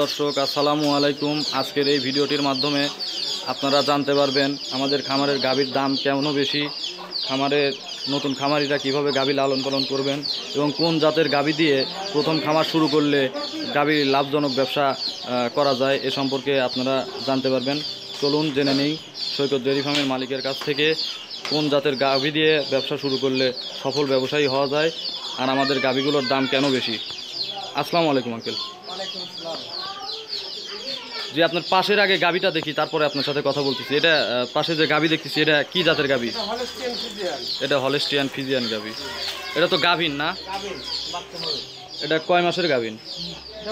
দর্শক আসসালামু আলাইকুম। আজকের এই ভিডিওটির মাধ্যমে আপনারা জানতে পারবেন আমাদের খামারের গাভীর দাম কেমন বেশি, খামারের নতুন খামারিরা কিভাবে গাভী লালন পালন করবেন এবং কোন জাতের গাভী দিয়ে প্রথম খামার শুরু করলে গাভীর লাভজনক ব্যবসা করা যায় এ সম্পর্কে আপনারা জানতে পারবেন। চলুন জেনে নেই সৈকত ডেয়ারি ফার্মের মালিকের কাছ থেকে কোন জাতের গাভী দিয়ে ব্যবসা শুরু করলে সফল ব্যবসায়ী হওয়া যায় আর আমাদের গাভীগুলোর দাম কেন বেশি। আসসালামু আলাইকুম আঙ্কেল। জি, আপনার পাশের আগে গাভীটা দেখি, তারপরে আপনার সাথে কথা বলতেছি। এটা পাশে যে গাভী দেখতেছি এটা কি জাতের গাভী? এটা হলস্টিয়ান ফিজিয়ান গাভী। এটা তো গাভীন না? এটা কয় মাসের গাভীন?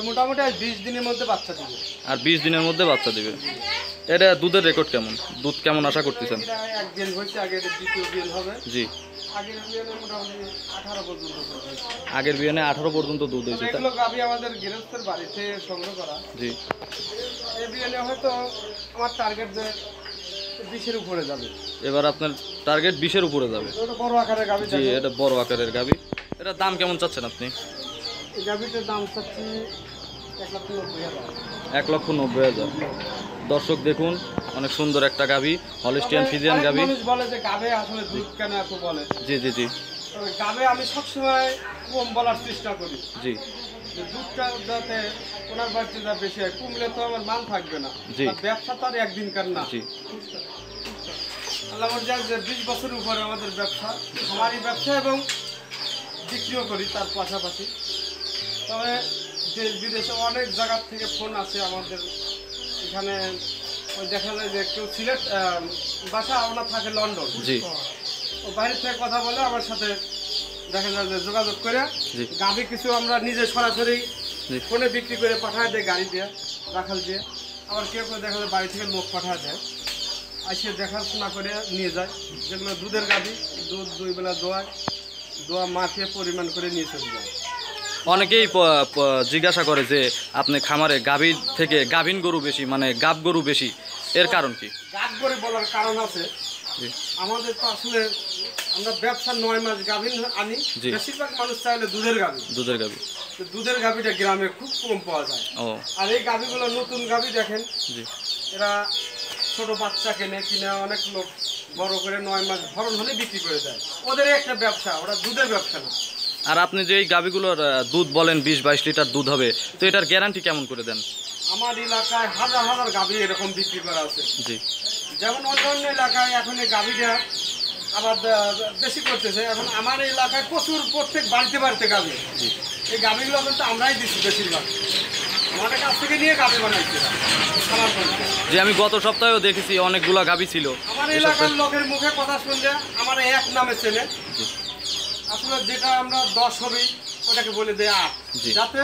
মোটামুটি 20 দিনের মধ্যে বাচ্চা দিবে। আর 20 দিনের মধ্যে বাচ্চা দিবে। এটা দুধের রেকর্ড কেমন? দুধ কেমন আশা করতেছেন? এক দিন হয়েছে, আগে দ্বিতীয় দিন হবে। জি, আগের বিয়ানে মোটামুটি 18 পর্যন্ত। আগের বিয়ানে 18 পর্যন্ত দুধ হয়েছে। এগুলো গাভী আমাদের গৃহস্থের বাড়িতে সংগ্রহ করা। জি, এই বিয়ানে হয়তো আমার টার্গেট যে 20-এর উপরে যাবে। এবার আপনার টার্গেট 20-এর উপরে যাবে। এটা বড় আকারের গাভী। জি, এটা বড় আকারের গাভী। এটার দাম কেমন চাচ্ছেন আপনি? এই গাভীটার দাম চাচ্ছি 1,90,000। 1,90,000। দর্শক দেখুন, অনেক সুন্দর একটা গাভী, হলস্টিয়ান ফিজিয়ান গাভী। মানুষ বলে যে গাভী আসলে দুধ কেন এত বলে। জি জি জি। তবে গাভী আমি সবসময় কম বলার চেষ্টা করি। জি, যে দুধটা যাতে ওনার বাড়িতে যা বেশি হয়, কমলে তো আমার মান থাকবে না। জি। আর ব্যবসা তো আর একদিনকার না। জি, আল্লাহ মর্যাদা যে 20 বছরের উপরে আমাদের ব্যবসা, আমারই ব্যবসা এবং বিক্রিও করি তার পাশাপাশি। তবে দেশ বিদেশে অনেক জায়গার থেকে ফোন আছে আমাদের এখানে। ওই দেখা যায় যে কেউ সিলেট বাসা, ওনার থাকে লন্ডন। জি, ও বাইরে থেকে কথা বলে আমার সাথে দেখা যায় যে যোগাযোগ করে জি। গাভী কিছু আমরা নিজে সরাসরি জি। ফোনে বিক্রি করে পাঠায় দেয়, গাড়ি দিয়ে রাখাল দিয়ে। আবার কেউ কেউ দেখা যায় বাড়ি থেকে লোক পাঠায় দেয়, আসে দেখাশোনা করে নিয়ে যায়। যেগুলো দুধের গাভী, দুধ 2 বেলা দোয়া মাখিয়ে পরিমাণ করে নিয়ে চলে যায়। অনেকেই জিজ্ঞাসা করে যে আপনি খামারে গাভীর থেকে গাভীন গরু বেশি, মানে গাব গরু বেশি, এর কারণ কি? গাভ করে বলার কারণ আছে, জি, আমাদের তো আসলে আমরা ব্যবসা 9 মাস গাভীন আনি। জি। বেশিরভাগ মানুষ চাইলে দুধের গাভী। দুধের গাভী। তো দুধের গাভীটা গ্রামে খুব কম পাওয়া যায়। ও, আর এই গাভীগুলো নতুন গাভী দেখেন, জি, এরা ছোট বাচ্চা কিনে অনেক লোক বড় করে 9 মাস ভরণ হলে বিক্রি করে দেয়। ওদের একটা ব্যবসা, ওরা দুধের ব্যবসা না। আর আপনি যে এই গাভীগুলোর দুধ বলেন 20-22 লিটার দুধ হবে, তো এটার গ্যারান্টি কেমন করে দেন? আমার এলাকায় হাজার হাজার গাভী এরকম বিক্রি করা আছে। জি, যেমন অন্য এলাকায় এখন এই গাভীটা আবার বেশি করতেছে। এখন আমার এলাকায় প্রচুর, প্রত্যেক বাড়িতে বাড়িতে গাভী। জি, এই গাভীগুলো কিন্তু আমরাই দিচ্ছি বেশিরভাগ, আমাদের কাছ থেকে নিয়ে গাভী বানাইছি খামার করতে। যে আমি গত সপ্তাহেও দেখেছি অনেকগুলা গাভী ছিল। আমার এ এলাকার সপ্তাহে লোকের মুখে কথা শুনলে আমার এক নামে চেনে। জি, আসলে যেটা আমরা 10 হবি ওটাকে বলে দেয় 8, জি। যাতে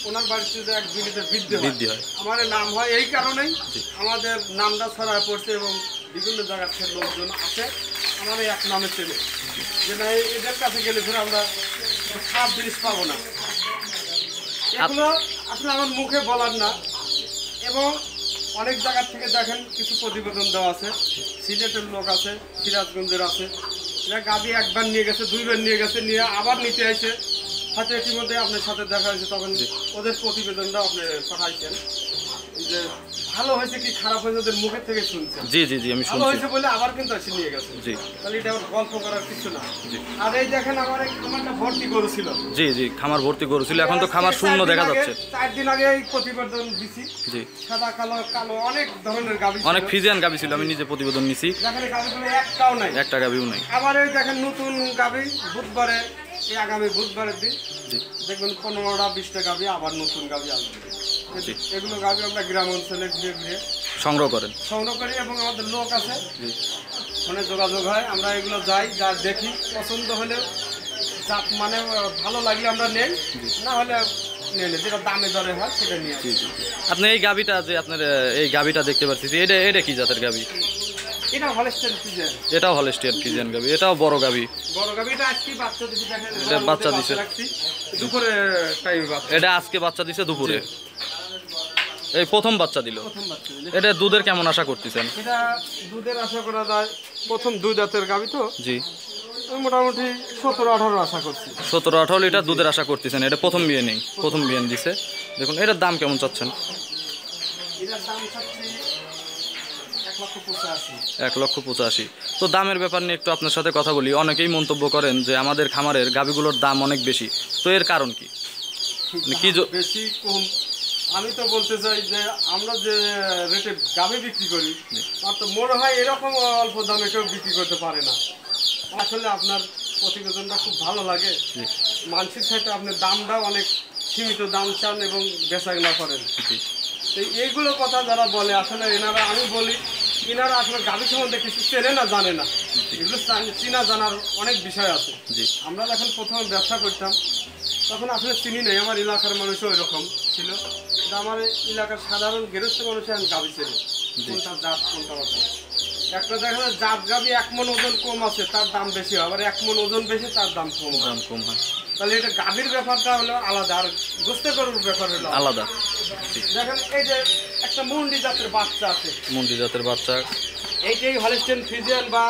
ওনার বাড়িতে যে 1-2 লিটার বৃদ্ধি হয়। হয়। আমার নাম হয় এই কারণেই, জি। আমাদের নামটা ছড়ায় পড়ছে এবং বিভিন্ন জায়গার থেকে লোকজন আসে আমার এক নামে চেনে। যে না, এদের কাছে গেলে ফের আমরা খারাপ জিনিস পাবো না। এগুলো আসলে আমার মুখে বলার না। এবং অনেক জায়গার থেকে দেখেন কিছু প্রতিবেদন দেওয়া আছে, সিলেটের লোক আছে, সিরাজগঞ্জের আছে। এরা গাভী একবার নিয়ে গেছে, 2বার নিয়ে গেছে, নিয়ে আবার নিতে আসে। হয়তো ইতিমধ্যে আপনার সাথে দেখা হয়েছে, তখন ওদের প্রতিবেদনটা আপনি পাঠাইছেন যে ভালো হয়েছে কি খারাপ হয়েছে ওদের মুখের থেকে শুনছেন। জি জি জি, আমি ভালো শুনছি। হয়েছে বলে আবার কিন্তু এসে নিয়ে গেছে। জি, তাহলে এটা আমার গল্প করার কিছু না। জি, আর এই দেখেন আমার একটা ভর্তি গরু ছিল। জি জি, খামার ভর্তি গরু ছিল, এখন তো খামার শূন্য দেখা যাচ্ছে। 4 দিন আগে এই প্রতিবেদন দিছি। জি, সাদা কালো কালো অনেক ধরনের গাভী, অনেক ফিজিয়ান গাভী ছিল, আমি নিজে প্রতিবেদন নিছি। দেখেন গাভীগুলো একটাও নাই, একটা গাভীও নাই। আবার এই দেখেন নতুন গাভী বুধবারে, এই আগামী বুধবারের দিন জি, দেখবেন 15টা 20টা গাভী আবার নতুন গাভী আসবে। জি। এগুলো গাভী আমরা গ্রাম অঞ্চলে ঘুরে ঘুরে সংগ্রহ করেন। সংগ্রহ করি এবং আমাদের লোক আছে, জি, ফোনে যোগাযোগ হয়, আমরা এগুলো যাই, যা দেখি, পছন্দ হলে জাত মানে ভালো লাগলে আমরা নেই, না হলে নেই না, যেটা দামে দরে হয় সেটা নিয়ে আসি। জি, জি। আপনি এই গাভীটা যে আপনার এই গাভীটা দেখতে পাচ্ছি, এটা এটা কি জাতের গাভী? এটা হলস্টাইন ফ্রিজিয়ান। এটাও হলস্টিয়ান ফিজিয়ান গাভী, এটাও বড় গাভী। বড় গাভীটা আজকে বাচ্চা দিছে, দেখেন এটা বাচ্চা দিছে। রাখছি দুপুরে টাইমে বাচ্চা। এটা আজকে বাচ্চা দিছে দুপুরে, এই প্রথম বাচ্চা দিল। প্রথম বাচ্চা দিলে এটা দুধের কেমন আশা করতেছেন? এটা দুধের আশা করা যায়, প্রথম 2 দাঁতের গাভী তো জি, ওই মোটামুটি 17-18 আশা করছি। 17-18 লিটার দুধের আশা করতেছেন। এটা প্রথম বিয়ে নেই, প্রথম বিয়ে দিছে। দেখুন এটার দাম কেমন চাচ্ছেন? এটার দাম চাচ্ছি 1,85,000। 1,85,000। তো দামের ব্যাপার নিয়ে একটু আপনার সাথে কথা বলি। অনেকেই মন্তব্য করেন যে আমাদের খামারের গাভীগুলোর দাম অনেক বেশি, তো এর কারণ কি? কি বেশি কম আমি তো বলতে চাই যে আমরা যে রেটে গাভী বিক্রি করি আমার তো মনে হয় এরকম অল্প দামে কেউ বিক্রি করতে পারে না। আসলে আপনার প্রতিবেদনটা খুব ভালো লাগে। মানসিক সাথে আপনার দামটাও অনেক সীমিত দাম চান এবং বেচাকেনা করেন। তো এইগুলো কথা যারা বলে আসলে এনারা, আমি বলি এনারা আসলে গাভী সম্বন্ধে কিছু চেনে না, জানে না। এগুলো চিনা জানার অনেক বিষয় আছে। আমরা যখন প্রথমে ব্যবসা করতাম তখন আসলে চিনি নেই, আমার এলাকার মানুষও এরকম ছিল। আমার এলাকার সাধারণ গৃহস্থ মানুষ এখন গাভী ছিল, কোনটা জাত কোনটা বাজার। একটা দেখা যায় জাত গাভী 1 মণ ওজন কম আছে তার দাম বেশি হয়, আবার 1 মণ ওজন বেশি তার দাম কম হয়। তাহলে এটা গাভীর ব্যাপারটা হলো আলাদা, আর গোস্ত গরুর ব্যাপার হলো আলাদা। দেখেন এই যে একটা মুন্ডি জাতের বাচ্চা আছে, মুন্ডি জাতের বাচ্চা, এইটাই হলিস্টিয়ান ফ্রিজিয়ান বা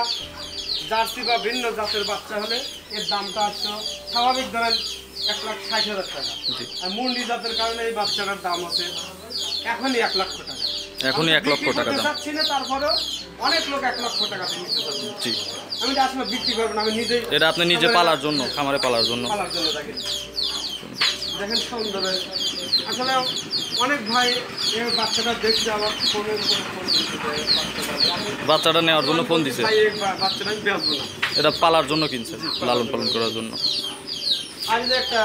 জার্সি বা ভিন্ন জাতের বাচ্চা হলে এর দামটা আসছে স্বাভাবিক ধরেন 1,60,000 টাকা। আর মুন্ডি জাতের কারণে এই বাচ্চাটার দাম আছে এখনই 1 লক্ষ টাকা। এখনই 1 লক্ষ টাকা দাম। চাচ্ছি না, তারপরেও অনেক লোক 1 লক্ষ টাকা নিতে চাচ্ছে। আমি আসলে বিক্রি করবো না, আমি নিজেই। এটা আপনি নিজে পালার জন্য, খামারে পালার জন্য। দেখেন সৌন্দর্য আসলে অনেক ভাই এই বাচ্চাটা দেখছে, আবার ফোনের উপরে ফোন দিচ্ছে, বাচ্চাটা নেওয়ার জন্য ফোন দিছে। বাচ্চাটা আমি বেচবো না, এটা পালার জন্য কিনছেন, লালন পালন করার জন্য। আর যে একটা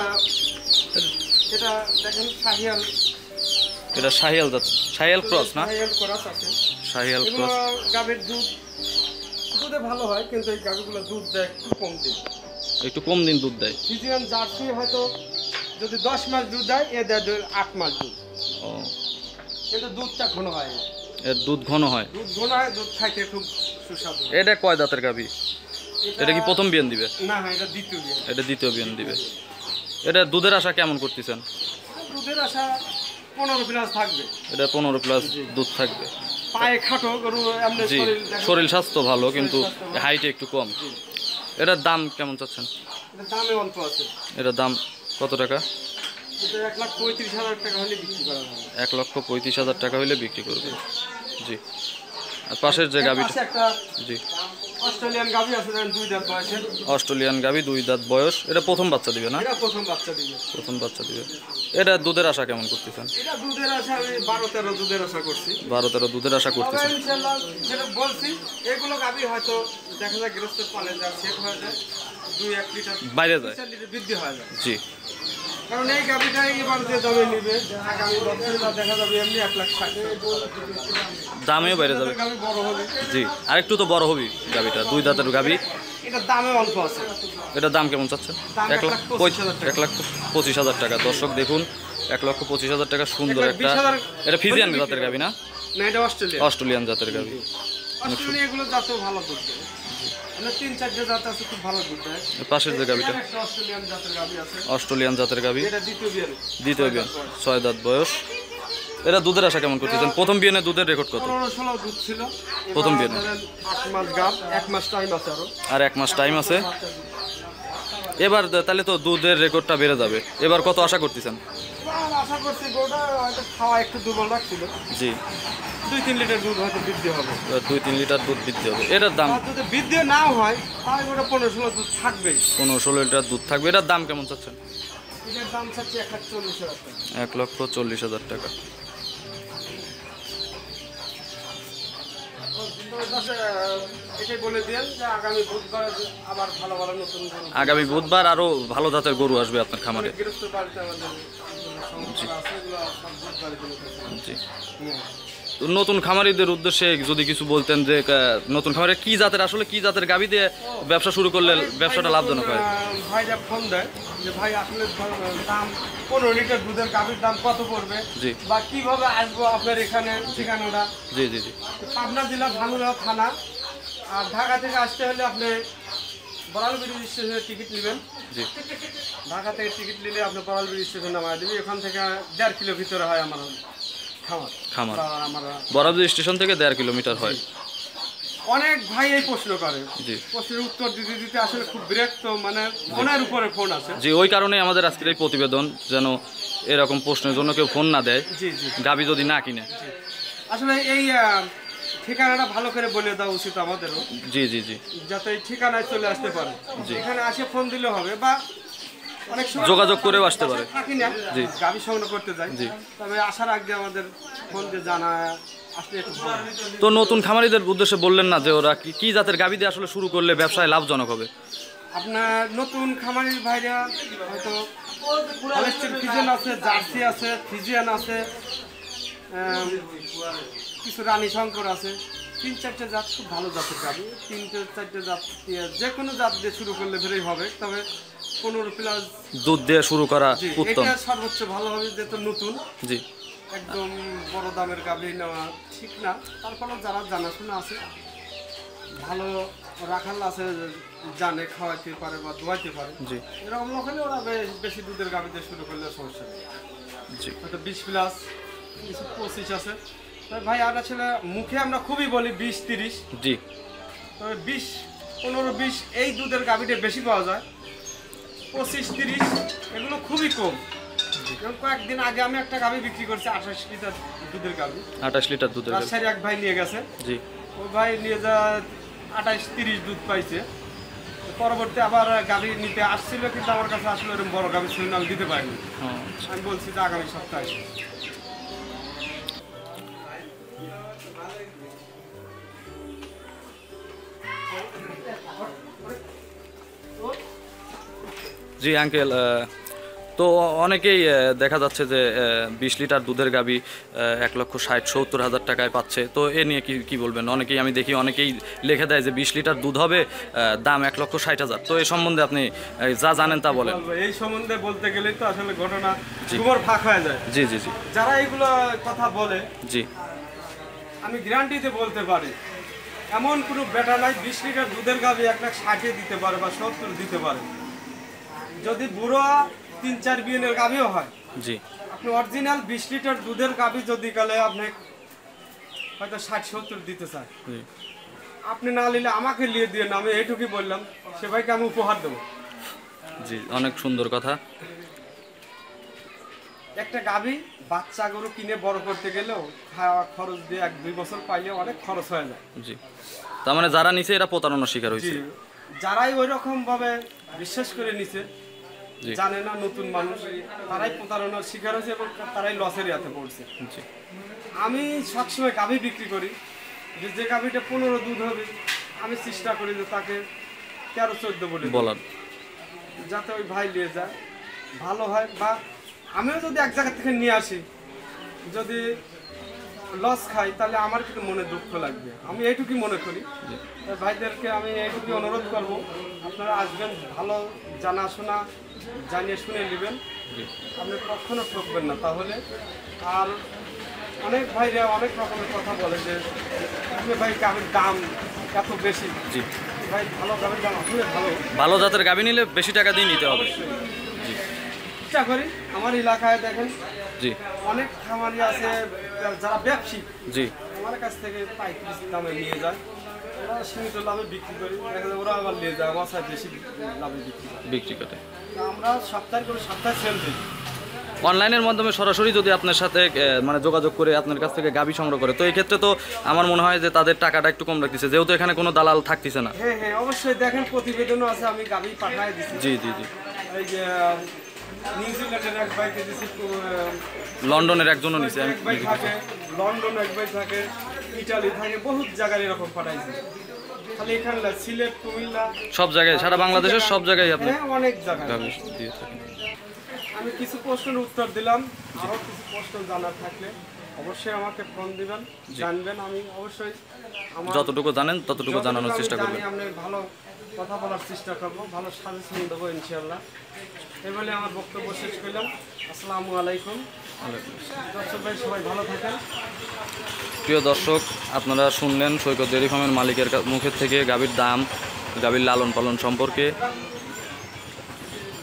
এটা দেখেন শাহিয়াল, এটা শাহিয়াল জাত, শাহিয়াল ক্রস না? শাহিয়াল ক্রস আছে। শাহিয়াল ক্রস গাভীর দুধে ভালো হয়, কিন্তু এই গাভীগুলো দুধ দেয় একটু কম দিন দুধ দেয়। ফ্রিজিয়ান জার্সি হয়তো যদি 10 মাস দুধ দেয়, এ দেয় 8 মাস দুধ। ও, কিন্তু দুধটা ঘন হয়, এর দুধ ঘন হয়। দুধ ঘন হয়, দুধ খাইতে খুব সুস্বাদু। এটা কয় দাঁতের গাভী? এটা কি প্রথম বিয়ান দিবে? না, এটা দ্বিতীয় বিয়ান। এটা দ্বিতীয় বিয়ান দিবে। এটা দুধের আশা কেমন করতেছেন? দুধের আশা 15+ থাকবে। এটা 15+ দুধ থাকবে। পায়ে খাটো গরু, এমনি জি, শরীর স্বাস্থ্য ভালো, কিন্তু হাইটে একটু কম। এটার দাম কেমন চাচ্ছেন? এটা দামে অল্প আছে। এটার দাম কত টাকা? এটা 1,35,000 টাকা হলে বিক্রি করা যাবে। 1,35,000 টাকা হলে বিক্রি করবে। জি। আর পাশের যে গাভীটা, একটা জি, অস্ট্রেলিয়ান গাভী আছে, 2 দাঁত বয়সের। অস্ট্রেলিয়ান গাভী 2 দাঁত বয়স। এটা প্রথম বাচ্চা দিবে না? এটা প্রথম বাচ্চা দিবে। প্রথম বাচ্চা দিবে। এটা দুধের আশা কেমন করতেছেন? এটা দুধের আশা আমি 12-13 দুধের আশা করছি। 12-13 দুধের আশা করতেছেন। ইনশাআল্লাহ যেটা বলছি, এগুলো গাভী হয়তো দেখা যায় গৃহস্থ পালে যা সেট হয়ে যায়, 2-1 লিটার বাইরে যায়, 4 লিটার বৃদ্ধি হয়ে যায়। জি। কারণ এই গাভীটা এবার যে দামে নিবে, আগামী বছরে দেখা যাবে এমনি 1,60,000 দামেও বাইরে যাবে। গাভী বড় হবে। জি, আর একটু তো বড় হবি গাভীটা, 2 দাঁতের গাভী। এটা দামে অল্প আছে। এটার দাম কেমন চাচ্ছেন? 1,25,000 টাকা। দর্শক দেখুন, 1,25,000 টাকা। সুন্দর একটা, এটা ফিজিয়ান জাতের গাভী না? না, এটা অস্ট্রেলিয়ান জাতের গাভী। অস্ট্রেলিয়া এগুলো জাতও ভালো দুধ দেয়। মানে 3-4 জাত আছে খুব ভালো দুধ দেয়। পাশের যে গাভীটা, একটা অস্ট্রেলিয়ান জাতের গাভী আছে। অস্ট্রেলিয়ান জাতের গাভী, এটা দ্বিতীয় বিয়ান। দ্বিতীয় বিয়ান, 6 দাঁত বয়স। এটা দুধের আশা কেমন করতেছেন? প্রথম বিয়ানে দুধের রেকর্ড কত? 15-16 দুধ ছিল প্রথম বিয়ানে। 8 মাস গাভ, 1 মাস টাইম আছে আরো। আর 1 মাস টাইম আছে। এবার তাহলে তো দুধের রেকর্ডটা বেড়ে যাবে। এবার কত আশা করতেছেন? আশা করছি গোটা হয়তো খাওয়া একটু দুর্বল রাখছিল, জি, 2-3 লিটার দুধ হয়তো বৃদ্ধি হবে। 2-3 লিটার দুধ বৃদ্ধি হবে। এটার দাম আর যদি বৃদ্ধি নাও হয় তাহলে গোটা 15-16 দুধ থাকবেই। 15-16 লিটার দুধ থাকবে। এটার দাম কেমন চাচ্ছেন? এটার দাম চাচ্ছি 1,40,000 টাকা। 1,40,000 টাকা। এটাই বলে দিয়েন যে আগামী বুধবার আবার ভালো ভালো নতুন আগামী বুধবার আরো ভালো জাতের গরু আসবে আপনার খামারে। গৃহস্থ বাড়িতে আমাদের সমস্যা আছে, এগুলো সব বুধ বাড়িতে জি। তো নতুন খামারিদের উদ্দেশ্যে যদি কিছু বলতেন যে নতুন খামারে কি জাতের, আসলে কি জাতের গাভী দিয়ে ব্যবসা শুরু করলে ব্যবসাটা লাভজনক হয়? ভাইরা ফোন দেয় যে ভাই আসলে দাম 15 লিটার দুধের গাভীর দাম কত পড়বে, জি, বা কিভাবে আসবো আপনার এখানে ঠিকানাটা। জি জি জি। পাবনা জেলা ভাঙ্গুড়া থানা, আর ঢাকা থেকে আসতে হলে আপনি বড়ালবিড়ি স্টেশনে টিকিট নেবেন। জি, ঢাকা থেকে টিকিট নিলে আপনি বড়ালবিড়ি স্টেশন নামায় দেবে। এখান থেকে 1.5 কিলো ভিতরে হয় আমার খামার। বরাবর স্টেশন থেকে 1.5 কিলোমিটার হয়। অনেক ভাই এই প্রশ্ন করে, জি, প্রশ্নের উত্তর দিতে দিতে আসলে খুব বিরক্ত, মানে মনের উপরে ফোন আছে। জি, ওই কারণে আমাদের আজকের এই প্রতিবেদন, যেন এরকম প্রশ্নের জন্য কেউ ফোন না দেয়, জি জি গাভী যদি না কিনে। আসলে এই ঠিকানাটা ভালো করে বলে দেওয়া উচিত আমাদেরও, জি জি জি, যাতে এই ঠিকানায় চলে আসতে পারে। জি। এখানে আসে ফোন দিলে হবে, বা অনেক সময় যোগাযোগ করেও আসতে পারে। থাকি না, জি। গাভী সংগ্রহ করতে যাই, জি। তবে আসার আগে আমাদের ফোন দিয়ে জানা আসলে একটু ভালো হয়। তো নতুন খামারিদের উদ্দেশ্যে বললেন না যে ওরা কি কি জাতের গাভী দিয়ে আসলে শুরু করলে ব্যবসায় লাভজনক হবে? আপনার নতুন খামারির ভাইরা হয়তো হলস্টিন ফ্রিজিয়ান আছে, জার্সি আছে, ফ্রিজিয়ান আছে, কিছু রানী শঙ্কর আছে, 3-4টে জাত খুব ভালো জাতের গাভী। 3-4টে জাত দিয়ে যে কোনো জাত দিয়ে শুরু করলে বেরোই হবে, তবে 15+ দুধ দিয়ে শুরু করা জি, উত্তম। এটা সর্বোচ্চ ভালো হবে, যেহেতু নতুন জি একদম বড় দামের গাভী নেওয়া ঠিক না। তারপরেও যারা জানাশোনা আছে, ভালো রাখাল আছে, জানে খাওয়াইতে পারে বা ধোয়াইতে পারে, জি এরকম লোক হলে ওরা বেশি দুধের গাভীতে শুরু করলে সমস্যা নেই। জি হয়তো 20+, কিছু 25 আছে। তবে ভাই আর ছিল মুখে আমরা খুবই বলি 20-30, জি তবে 15-20 এই দুধের গাভীটা বেশি পাওয়া যায়। 25-30 এগুলো খুবই কম। যেমন কয়েকদিন আগে আমি একটা গাভী বিক্রি করছি 28 লিটার দুধের গাভী, 28 লিটার দুধের গাভী। রাজশাহী এক ভাই নিয়ে গেছে। জি ওই ভাই নিয়ে যা 28-30 দুধ পাইছে। পরবর্তী আবার গাভী নিতে আসছিল, কিন্তু আমার কাছে আসলে এরকম বড় গাভী ছিল না, আমি দিতে পারিনি। আমি বলছি যে আগামী সপ্তাহে। জি আঙ্কেল, তো অনেকেই দেখা যাচ্ছে যে 20 লিটার দুধের গাভী 1,60,70,000 টাকায় পাচ্ছে। তো এ নিয়ে কি কি বলবেন? অনেকেই আমি দেখি অনেকেই লিখে দেয় যে 20 লিটার দুধ হবে, দাম 1,60,000। তো এই সম্বন্ধে আপনি যা জানেন তা বলেন। এই সম্বন্ধে বলতে গেলেই তো আসলে ঘটনা গোবর ফাঁক হয়ে যায়। জি জি জি যারা এইগুলো কথা বলে, জি আমি গ্যারান্টিতে বলতে পারি এমন কোনো বেটা নাই 20 লিটার দুধের গাভী 1,60 দিতে পারে বা 70 দিতে পারে। যদি বুড়ো 3-4 বিয়ের গাভীও হয়, জি আপনি অরিজিনাল 20 লিটার দুধের গাভী যদি গেলে আপনি হয়তো 60-70 দিতে চান, জি আপনি না নিলে আমাকে নিয়ে দিয়ে, আমি এইটুকুই বললাম, সে ভাইকে আমি উপহার দেবো। জি, অনেক সুন্দর কথা। একটা গাভী বাচ্চা গরু কিনে বড় করতে গেলেও খাওয়া খরচ দিয়ে 1-2 বছর পাইলে অনেক খরচ হয়ে যায়। জি, তার মানে যারা নিচে এরা প্রতারণার শিকার জি, হয়েছে। যারাই ওই রকম ভাবে বিশ্বাস করে নিছে, জি জানে না নতুন মানুষ, তারাই প্রতারণার শিকার হয়েছে এবং তারাই লসের ইয়াতে পড়ছে। জি আমি সবসময় গাভী বিক্রি করি, যে গাভীটা 15 দুধ হবে, আমি চেষ্টা করি যে তাকে 13-14 বলে দিই, বলার। যাতে ওই ভাই নিয়ে যায় ভালো হয়। বা আমিও যদি এক জায়গা থেকে নিয়ে আসি, যদি লস খাই, তাহলে আমার কিন্তু মনে দুঃখ লাগবে। আমি এইটুকুই মনে করি। তাই ভাইদেরকে আমি এইটুকুই অনুরোধ করব, আপনারা আসবেন, ভালো জানাশোনা জানিয়ে শুনে নেবেন, জি আপনি কখনো ঠকবেন না। তাহলে আর অনেক ভাইরা অনেক রকমের কথা বলে যে আপনি ভাই গাভীর দাম এত বেশি। জি, ভাই ভালো গাভীর দাম আসলে ভালো, ভালো জাতের গাভী নিলে বেশি টাকা দিয়ে নিতে হবে। জি চেষ্টা করি। আমার এলাকায় দেখেন জি অনেক খামারি আছে যারা ব্যবসায়ী, জি আমার কাছ থেকে পাইকারি দামে নিয়ে যায়, ওরা সীমিত লাভে বিক্রি করি, দেখা যায় ওরা আবার নিয়ে যায় আমার সাথে বেশি লাভে বিক্রি করে। বিক্রি করে। তা আমরা সপ্তাহে করে সপ্তাহে সেল দিই। অনলাইনের মাধ্যমে সরাসরি যদি আপনার সাথে মানে যোগাযোগ করে আপনার কাছ থেকে গাভী সংগ্রহ করে, তো এই ক্ষেত্রে তো আমার মনে হয় যে তাদের টাকাটা একটু কম রাখতেছে, যেহেতু এখানে কোনো দালাল থাকতেছে না। হ্যাঁ হ্যাঁ, অবশ্যই দেখেন প্রতিবেদনও আছে, আমি গাভী পাঠাই দিচ্ছি। জি জি জি, এই যে নিউজিল্যান্ডের এক ভাইকে দিচ্ছি, লন্ডনের একজনও নিচে এক ভাই থাকে, লন্ডন এক ভাই থাকে, ইটালি থাকে, বহুত জায়গায় এরকম পাঠাইছি। খালি এখানে না, সিলেট, কুমিল্লা, সব জায়গায়, সারা বাংলাদেশের সব জায়গায় আপনি হ্যাঁ অনেক জায়গায়। গাভী দিয়ে থাকেন। আমি কিছু প্রশ্নের উত্তর দিলাম, আরও কিছু প্রশ্ন জানার থাকলে অবশ্যই আমাকে ফোন দিবেন, জানবেন। আমি অবশ্যই আমার যতটুকু জানেন ততটুকু জানানোর যতটুকু চেষ্টা আমি করবেন। জানি, আমি ভালো কথা বলার চেষ্টা করবো, ভালো সাজেশন দেবো ইনশাআল্লাহ। এই বলে আমার বক্তব্য শেষ করলাম। আসসালামু আলাইকুম। দর্শক ভাই সবাই ভালো থাকেন। প্রিয় দর্শক, আপনারা শুনলেন সৈকত ডেয়ারি ফার্মের মালিকের মুখের থেকে গাভীর দাম, গাভীর লালন পালন সম্পর্কে।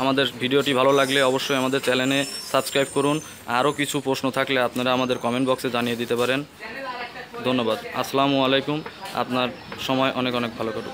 আমাদের ভিডিওটি ভালো লাগলে অবশ্যই আমাদের চ্যানেলে সাবস্ক্রাইব করুন। আরও কিছু প্রশ্ন থাকলে আপনারা আমাদের কমেন্ট বক্সে জানিয়ে দিতে পারেন। ধন্যবাদ। আসসালামু আলাইকুম। আপনার সময় অনেক অনেক ভালো করুন।